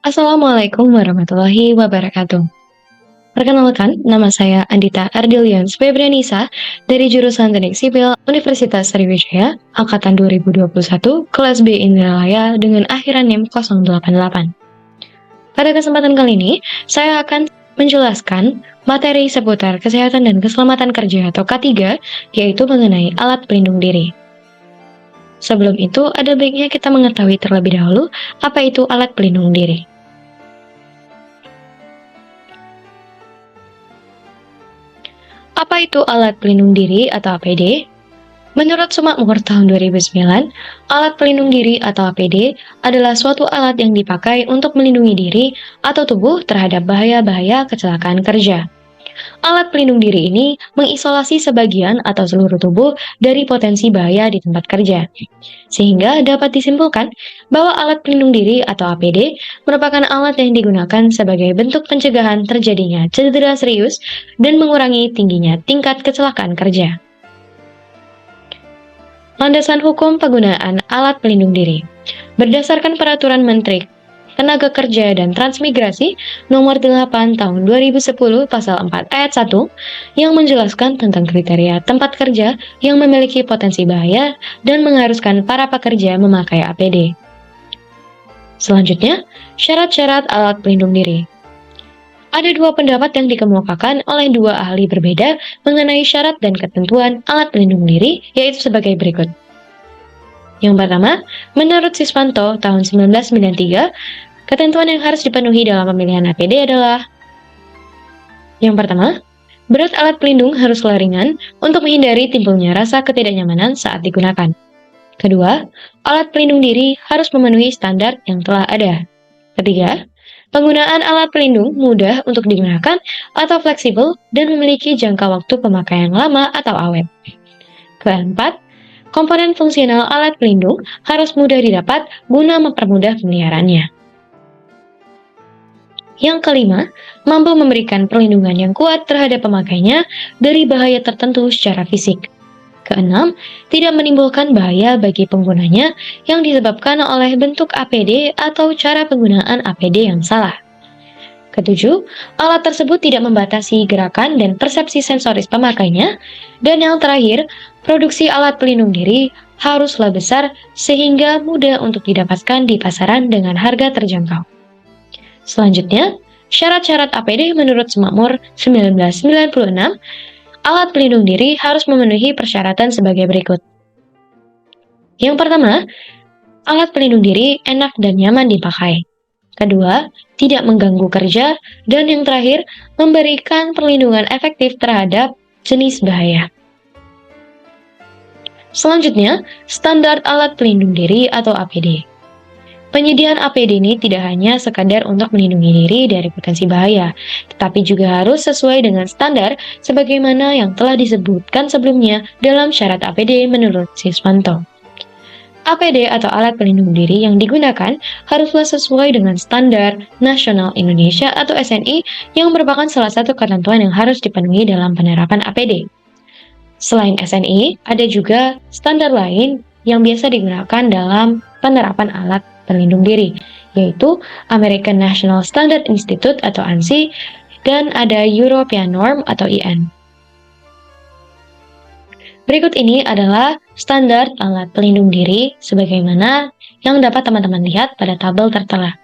Assalamualaikum warahmatullahi wabarakatuh. Perkenalkan, nama saya Andita Ardilians Febrianisa dari jurusan Teknik Sipil Universitas Sriwijaya, Angkatan 2021, kelas B Indralaya dengan akhiran NIM 088. Pada kesempatan kali ini, saya akan menjelaskan materi seputar kesehatan dan keselamatan kerja atau K3, yaitu mengenai alat pelindung diri. Sebelum itu, ada baiknya kita mengetahui terlebih dahulu apa itu alat pelindung diri. Apa itu alat pelindung diri atau APD? Menurut Sumakmur tahun 2009, alat pelindung diri atau APD adalah suatu alat yang dipakai untuk melindungi diri atau tubuh terhadap bahaya-bahaya kecelakaan kerja. Alat pelindung diri ini mengisolasi sebagian atau seluruh tubuh dari potensi bahaya di tempat kerja. Sehingga dapat disimpulkan bahwa alat pelindung diri atau APD merupakan alat yang digunakan sebagai bentuk pencegahan terjadinya cedera serius dan mengurangi tingginya tingkat kecelakaan kerja. Landasan hukum penggunaan alat pelindung diri. Berdasarkan Peraturan Menteri Tenaga Kerja dan Transmigrasi Nomor 8 Tahun 2010 Pasal 4 Ayat 1 yang menjelaskan tentang kriteria tempat kerja yang memiliki potensi bahaya dan mengharuskan para pekerja memakai APD. Selanjutnya, syarat-syarat alat pelindung diri. Ada dua pendapat yang dikemukakan oleh dua ahli berbeda mengenai syarat dan ketentuan alat pelindung diri, yaitu sebagai berikut. Yang pertama, menurut Siswanto tahun 1993, ketentuan yang harus dipenuhi dalam pemilihan APD adalah: yang pertama, berat alat pelindung haruslah ringan untuk menghindari timbulnya rasa ketidaknyamanan saat digunakan. Kedua, alat pelindung diri harus memenuhi standar yang telah ada. Ketiga, penggunaan alat pelindung mudah untuk digunakan atau fleksibel dan memiliki jangka waktu pemakaian lama atau awet. Keempat, komponen fungsional alat pelindung harus mudah didapat guna mempermudah pemeliharaannya. Yang kelima, mampu memberikan perlindungan yang kuat terhadap pemakainya dari bahaya tertentu secara fisik. Keenam, tidak menimbulkan bahaya bagi penggunanya yang disebabkan oleh bentuk APD atau cara penggunaan APD yang salah. Ketujuh, alat tersebut tidak membatasi gerakan dan persepsi sensoris pemakainya. Dan yang terakhir, produksi alat pelindung diri haruslah besar sehingga mudah untuk didapatkan di pasaran dengan harga terjangkau. Selanjutnya, syarat-syarat APD menurut Sumakmur 1996, alat pelindung diri harus memenuhi persyaratan sebagai berikut. Yang pertama, alat pelindung diri enak dan nyaman dipakai. Kedua, tidak mengganggu kerja. Dan yang terakhir, memberikan perlindungan efektif terhadap jenis bahaya. Selanjutnya, standar alat pelindung diri atau APD. Penyediaan APD ini tidak hanya sekadar untuk melindungi diri dari potensi bahaya, tetapi juga harus sesuai dengan standar sebagaimana yang telah disebutkan sebelumnya dalam syarat APD menurut Siswanto. APD atau alat pelindung diri yang digunakan haruslah sesuai dengan standar nasional Indonesia atau SNI yang merupakan salah satu ketentuan yang harus dipenuhi dalam penerapan APD. Selain SNI, ada juga standar lain yang biasa digunakan dalam penerapan alat pelindung diri, yaitu American National Standard Institute atau ANSI, dan ada European Norm atau IN. Berikut ini adalah standar alat pelindung diri sebagaimana yang dapat teman-teman lihat pada tabel tertera.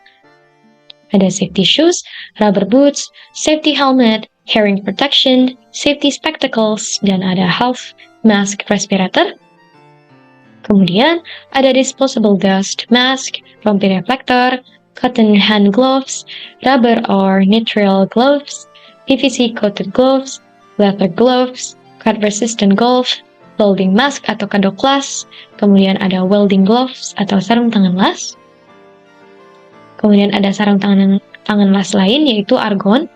Ada safety shoes, rubber boots, safety helmet, hearing protection, safety spectacles, dan ada half mask respirator. Kemudian ada disposable dust mask, rompi reflektor, cotton hand gloves, rubber or nitrile gloves, PVC coated gloves, leather gloves, cut resistant gloves, welding mask atau kedok las, kemudian ada welding gloves atau sarung tangan las. Kemudian ada sarung tangan las lain yaitu argon.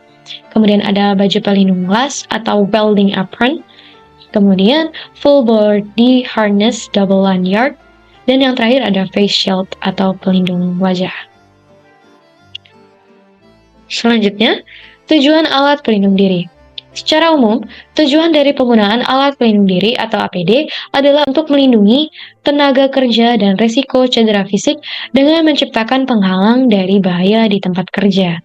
Kemudian ada baju pelindung las atau welding apron. Kemudian full body harness double lanyard, dan yang terakhir ada face shield atau pelindung wajah. Selanjutnya, tujuan alat pelindung diri. Secara umum, tujuan dari penggunaan alat pelindung diri atau APD adalah untuk melindungi tenaga kerja dan risiko cedera fisik dengan menciptakan penghalang dari bahaya di tempat kerja.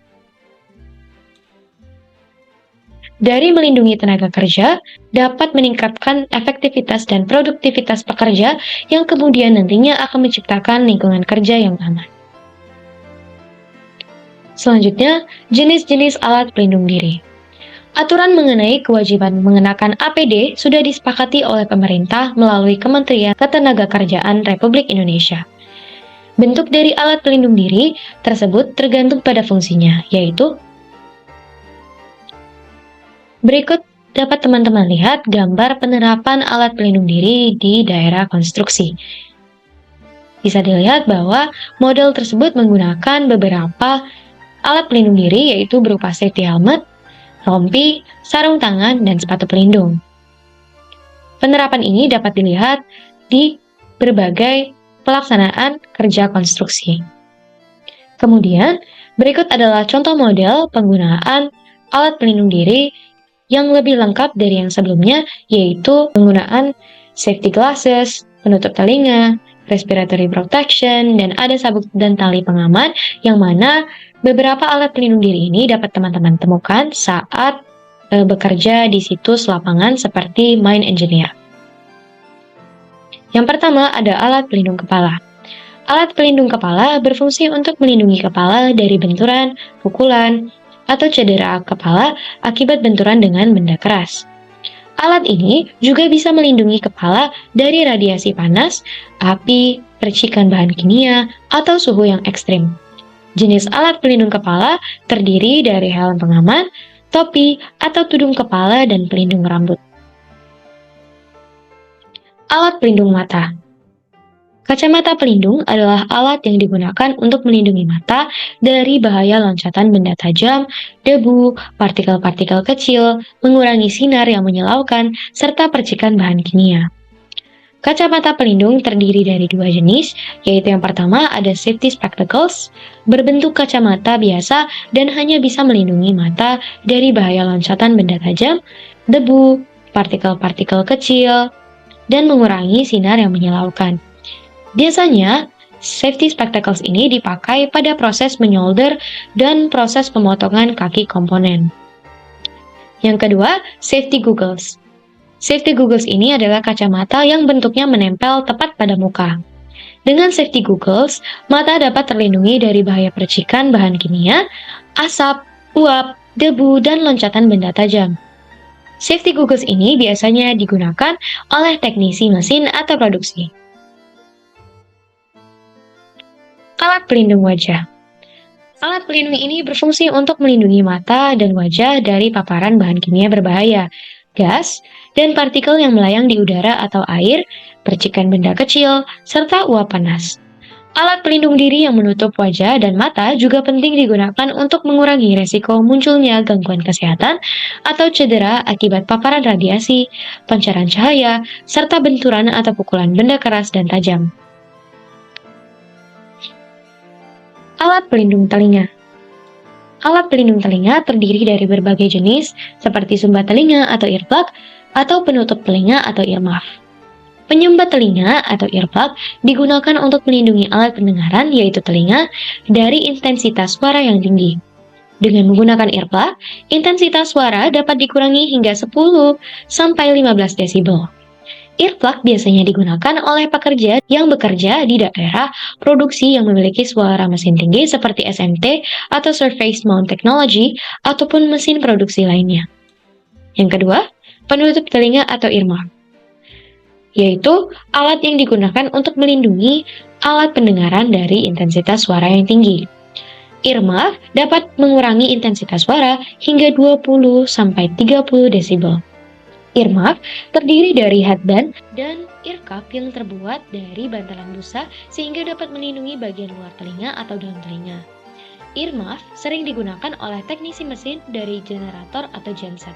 Dari melindungi tenaga kerja, dapat meningkatkan efektivitas dan produktivitas pekerja yang kemudian nantinya akan menciptakan lingkungan kerja yang aman. Selanjutnya, jenis-jenis alat pelindung diri. Aturan mengenai kewajiban mengenakan APD sudah disepakati oleh pemerintah melalui Kementerian Ketenagakerjaan Republik Indonesia. Bentuk dari alat pelindung diri tersebut tergantung pada fungsinya, yaitu berikut dapat teman-teman lihat gambar penerapan alat pelindung diri di daerah konstruksi. Bisa dilihat bahwa model tersebut menggunakan beberapa alat pelindung diri yaitu berupa safety helmet, rompi, sarung tangan, dan sepatu pelindung. Penerapan ini dapat dilihat di berbagai pelaksanaan kerja konstruksi. Kemudian, berikut adalah contoh model penggunaan alat pelindung diri yang lebih lengkap dari yang sebelumnya, yaitu penggunaan safety glasses, penutup telinga, respiratory protection, dan ada sabuk dan tali pengaman, yang mana beberapa alat pelindung diri ini dapat teman-teman temukan saat bekerja di situs lapangan seperti mine engineer. Yang pertama ada alat pelindung kepala. Alat pelindung kepala berfungsi untuk melindungi kepala dari benturan, pukulan, atau cedera kepala akibat benturan dengan benda keras. Alat ini juga bisa melindungi kepala dari radiasi panas, api, percikan bahan kimia, atau suhu yang ekstrim. Jenis alat pelindung kepala terdiri dari helm pengaman, topi, atau tudung kepala, dan pelindung rambut. Alat pelindung mata. Kacamata pelindung adalah alat yang digunakan untuk melindungi mata dari bahaya loncatan benda tajam, debu, partikel-partikel kecil, mengurangi sinar yang menyilaukan, serta percikan bahan kimia. Kacamata pelindung terdiri dari dua jenis, yaitu yang pertama ada safety spectacles, berbentuk kacamata biasa dan hanya bisa melindungi mata dari bahaya loncatan benda tajam, debu, partikel-partikel kecil, dan mengurangi sinar yang menyilaukan. Biasanya, safety spectacles ini dipakai pada proses menyolder dan proses pemotongan kaki komponen. Yang kedua, safety goggles. Safety goggles ini adalah kacamata yang bentuknya menempel tepat pada muka. Dengan safety goggles, mata dapat terlindungi dari bahaya percikan bahan kimia, asap, uap, debu, dan loncatan benda tajam. Safety goggles ini biasanya digunakan oleh teknisi mesin atau produksi. Alat pelindung wajah. Alat pelindung ini berfungsi untuk melindungi mata dan wajah dari paparan bahan kimia berbahaya, gas, dan partikel yang melayang di udara atau air, percikan benda kecil, serta uap panas. Alat pelindung diri yang menutup wajah dan mata juga penting digunakan untuk mengurangi resiko munculnya gangguan kesehatan atau cedera akibat paparan radiasi, pancaran cahaya, serta benturan atau pukulan benda keras dan tajam. Alat pelindung telinga. Alat pelindung telinga terdiri dari berbagai jenis seperti sumbat telinga atau earplug atau penutup telinga atau earmuff. Penyumbat telinga atau earplug digunakan untuk melindungi alat pendengaran yaitu telinga dari intensitas suara yang tinggi. Dengan menggunakan earplug, intensitas suara dapat dikurangi hingga 10 sampai 15 desibel. Earplug biasanya digunakan oleh pekerja yang bekerja di daerah produksi yang memiliki suara mesin tinggi seperti SMT atau Surface Mount Technology ataupun mesin produksi lainnya. Yang kedua, penutup telinga atau earmuff, yaitu alat yang digunakan untuk melindungi alat pendengaran dari intensitas suara yang tinggi. Earmuff dapat mengurangi intensitas suara hingga 20 sampai 30 desibel. Earmuff terdiri dari headband dan ear cup yang terbuat dari bantalan busa sehingga dapat melindungi bagian luar telinga atau dalam telinga. Earmuff sering digunakan oleh teknisi mesin dari generator atau genset.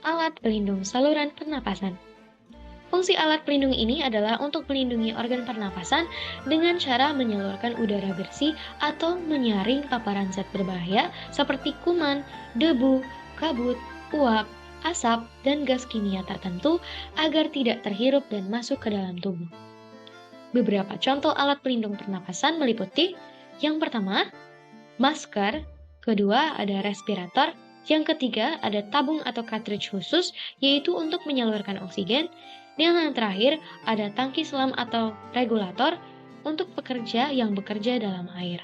Alat pelindung saluran pernapasan. Fungsi alat pelindung ini adalah untuk melindungi organ pernapasan dengan cara menyalurkan udara bersih atau menyaring paparan zat berbahaya seperti kuman, debu, kabut, uap, asap, dan gas kimia tertentu agar tidak terhirup dan masuk ke dalam tubuh. Beberapa contoh alat pelindung pernapasan meliputi yang pertama, masker, kedua ada respirator, yang ketiga ada tabung atau cartridge khusus yaitu untuk menyalurkan oksigen, dan yang terakhir ada tangki selam atau regulator untuk pekerja yang bekerja dalam air.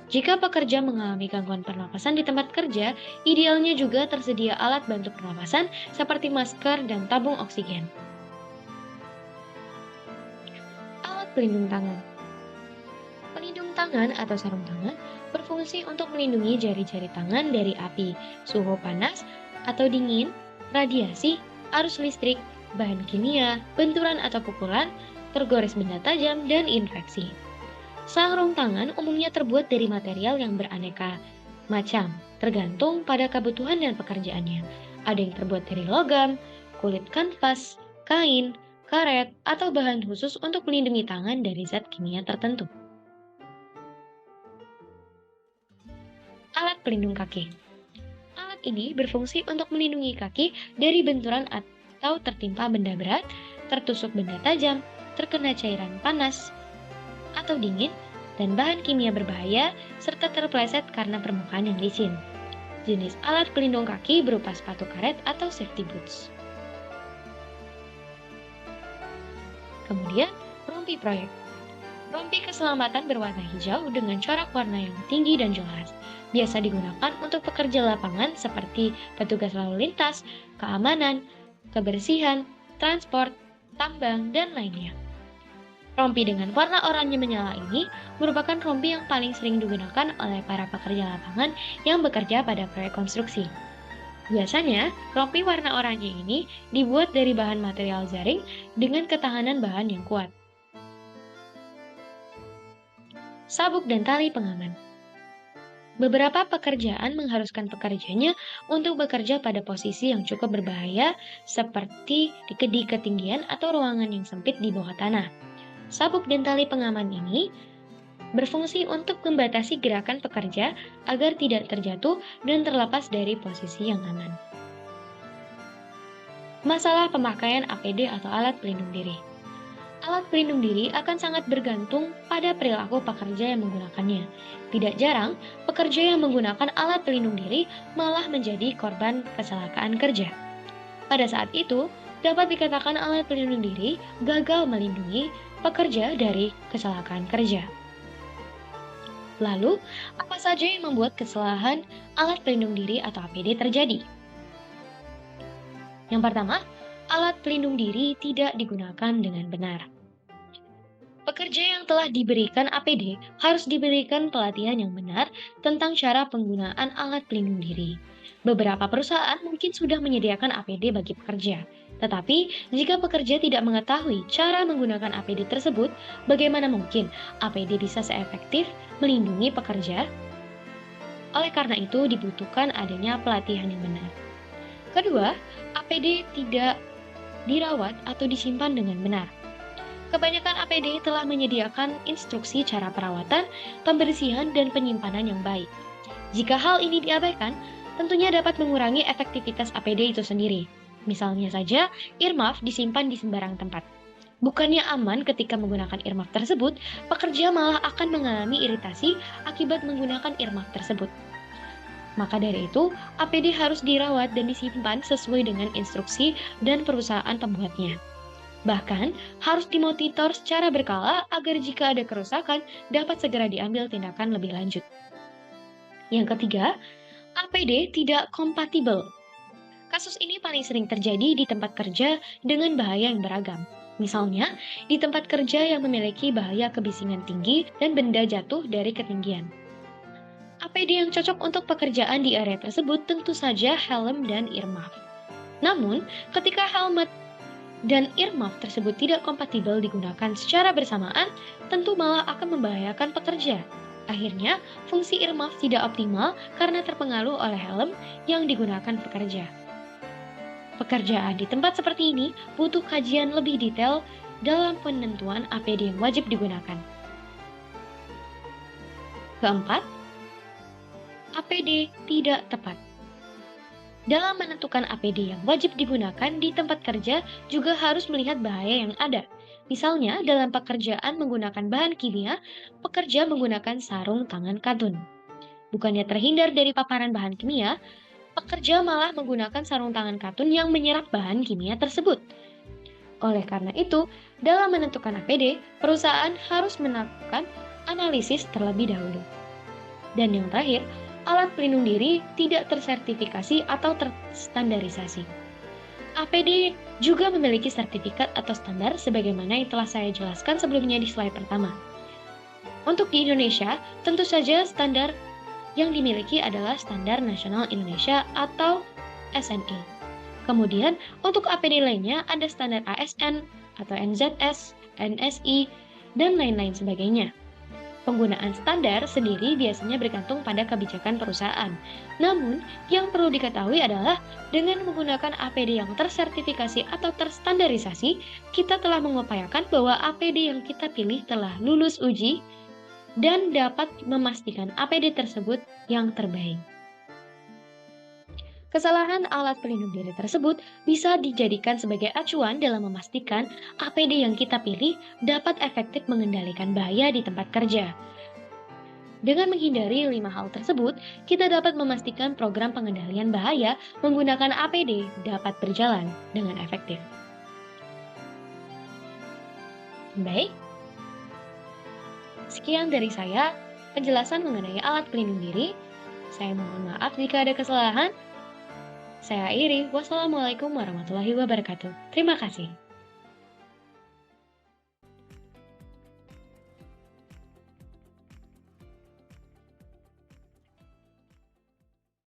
Jika pekerja mengalami gangguan pernapasan di tempat kerja, idealnya juga tersedia alat bantu pernapasan seperti masker dan tabung oksigen. Alat pelindung tangan. Pelindung tangan atau sarung tangan berfungsi untuk melindungi jari-jari tangan dari api, suhu panas atau dingin, radiasi, arus listrik, bahan kimia, benturan atau pukulan, tergores benda tajam, dan infeksi. Sarung tangan umumnya terbuat dari material yang beraneka macam, tergantung pada kebutuhan dan pekerjaannya. Ada yang terbuat dari logam, kulit kanvas, kain, karet, atau bahan khusus untuk melindungi tangan dari zat kimia tertentu. Alat pelindung kaki. Alat ini berfungsi untuk melindungi kaki dari benturan atau tertimpa benda berat, tertusuk benda tajam, terkena cairan panas atau dingin, dan bahan kimia berbahaya, serta terpeleset karena permukaan yang licin. Jenis alat pelindung kaki berupa sepatu karet atau safety boots. Kemudian, rompi proyek. Rompi keselamatan berwarna hijau dengan corak warna yang tinggi dan jelas. Biasa digunakan untuk pekerja lapangan seperti petugas lalu lintas, keamanan, kebersihan, transport, tambang, dan lainnya. Rompi dengan warna oranye menyala ini merupakan rompi yang paling sering digunakan oleh para pekerja lapangan yang bekerja pada proyek konstruksi. Biasanya, rompi warna oranye ini dibuat dari bahan material jaring dengan ketahanan bahan yang kuat. Sabuk dan tali pengaman. Beberapa pekerjaan mengharuskan pekerjanya untuk bekerja pada posisi yang cukup berbahaya seperti di ketinggian atau ruangan yang sempit di bawah tanah. Sabuk dan tali pengaman ini berfungsi untuk membatasi gerakan pekerja agar tidak terjatuh dan terlepas dari posisi yang aman. Masalah pemakaian APD atau alat pelindung diri. Alat pelindung diri akan sangat bergantung pada perilaku pekerja yang menggunakannya. Tidak jarang, pekerja yang menggunakan alat pelindung diri malah menjadi korban kecelakaan kerja. Pada saat itu, dapat dikatakan alat pelindung diri gagal melindungi pekerja dari kecelakaan kerja. Lalu, apa saja yang membuat kesalahan alat pelindung diri atau APD terjadi? Yang pertama, alat pelindung diri tidak digunakan dengan benar. Pekerja yang telah diberikan APD harus diberikan pelatihan yang benar tentang cara penggunaan alat pelindung diri. Beberapa perusahaan mungkin sudah menyediakan APD bagi pekerja, tetapi jika pekerja tidak mengetahui cara menggunakan APD tersebut, bagaimana mungkin APD bisa seefektif melindungi pekerja? Oleh karena itu, dibutuhkan adanya pelatihan yang benar. Kedua, APD tidak dirawat atau disimpan dengan benar. Kebanyakan APD telah menyediakan instruksi cara perawatan, pembersihan, dan penyimpanan yang baik. Jika hal ini diabaikan, tentunya dapat mengurangi efektivitas APD itu sendiri. Misalnya saja, earmuff disimpan di sembarang tempat. Bukannya aman ketika menggunakan earmuff tersebut, pekerja malah akan mengalami iritasi akibat menggunakan earmuff tersebut. Maka dari itu, APD harus dirawat dan disimpan sesuai dengan instruksi dan perusahaan pembuatnya. Bahkan, harus dimonitor secara berkala agar jika ada kerusakan, dapat segera diambil tindakan lebih lanjut. Yang ketiga, APD tidak kompatibel. Kasus ini paling sering terjadi di tempat kerja dengan bahaya yang beragam. Misalnya, di tempat kerja yang memiliki bahaya kebisingan tinggi dan benda jatuh dari ketinggian. APD yang cocok untuk pekerjaan di area tersebut tentu saja helm dan earmuff. Namun, ketika helmet dan earmuff tersebut tidak kompatibel digunakan secara bersamaan, tentu malah akan membahayakan pekerja. Akhirnya, fungsi earmuff tidak optimal karena terpengaruh oleh helm yang digunakan pekerja. Pekerjaan di tempat seperti ini butuh kajian lebih detail dalam penentuan APD yang wajib digunakan. Keempat, APD tidak tepat. Dalam menentukan APD yang wajib digunakan di tempat kerja juga harus melihat bahaya yang ada. Misalnya, dalam pekerjaan menggunakan bahan kimia, pekerja menggunakan sarung tangan katun. Bukannya terhindar dari paparan bahan kimia, pekerja malah menggunakan sarung tangan katun yang menyerap bahan kimia tersebut. Oleh karena itu, dalam menentukan APD, perusahaan harus melakukan analisis terlebih dahulu. Dan yang terakhir, alat pelindung diri tidak tersertifikasi atau terstandarisasi. APD juga memiliki sertifikat atau standar sebagaimana yang telah saya jelaskan sebelumnya di slide pertama. Untuk di Indonesia, tentu saja standar yang dimiliki adalah Standar Nasional Indonesia atau SNI. Kemudian, untuk APD lainnya ada standar ASN atau NZS, NSI, dan lain-lain sebagainya. Penggunaan standar sendiri biasanya bergantung pada kebijakan perusahaan. Namun, yang perlu diketahui adalah dengan menggunakan APD yang tersertifikasi atau terstandarisasi, kita telah mengupayakan bahwa APD yang kita pilih telah lulus uji dan dapat memastikan APD tersebut yang terbaik. Kesalahan alat pelindung diri tersebut bisa dijadikan sebagai acuan dalam memastikan APD yang kita pilih dapat efektif mengendalikan bahaya di tempat kerja. Dengan menghindari 5 hal tersebut, kita dapat memastikan program pengendalian bahaya menggunakan APD dapat berjalan dengan efektif. Baik, sekian dari saya penjelasan mengenai alat pelindung diri. Saya mohon maaf jika ada kesalahan. Saya akhiri, wassalamualaikum warahmatullahi wabarakatuh. Terima kasih.